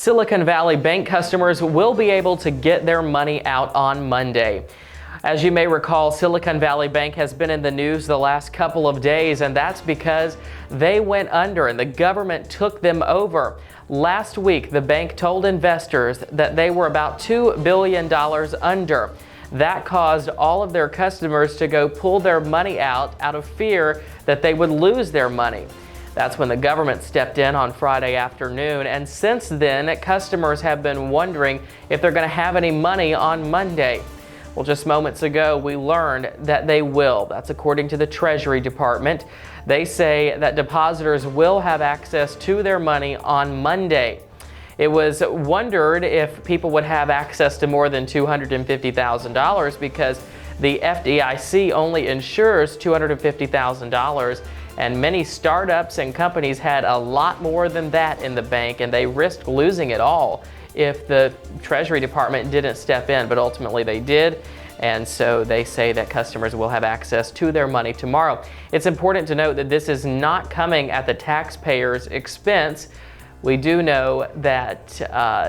Silicon Valley Bank customers will be able to get their money out on Monday. As you may recall, Silicon Valley Bank has been in the news the last couple of days, and that's because they went under and the government took them over. Last week, the bank told investors that they were about $2 billion under. That caused all of their customers to go pull their money out of fear that they would lose their money. That's when the government stepped in on Friday afternoon, and since then, customers have been wondering if they're going to have any money on Monday. Well, just moments ago, we learned that they will. That's according to the Treasury Department. They say that depositors will have access to their money on Monday. It was wondered if people would have access to more than $250,000 because the FDIC only insures $250,000, and many startups and companies had a lot more than that in the bank, and they risked losing it all if the Treasury Department didn't step in, but ultimately they did. And so they say that customers will have access to their money tomorrow. It's important to note that this is not coming at the taxpayers' expense. We do know that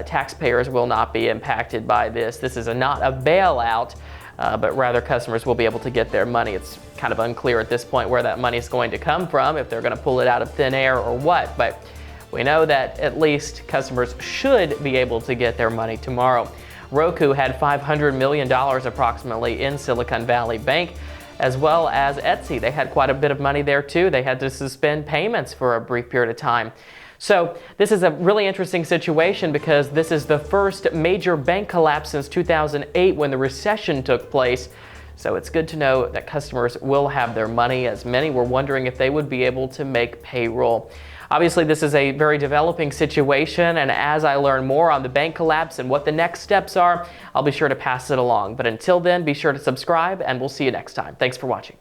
taxpayers will not be impacted by this. This is not a bailout, but rather customers will be able to get their money. It's kind of unclear at this point where that money is going to come from, if they're going to pull it out of thin air or what. But we know that at least customers should be able to get their money tomorrow. Roku had $500 million approximately in Silicon Valley Bank, as well as Etsy. They had quite a bit of money there too. They had to suspend payments for a brief period of time. So this is a really interesting situation because this is the first major bank collapse since 2008 when the recession took place. So it's good to know that customers will have their money, as many were wondering if they would be able to make payroll. Obviously, this is a very developing situation, and as I learn more on the bank collapse and what the next steps are, I'll be sure to pass it along. But until then, be sure to subscribe, and we'll see you next time. Thanks for watching.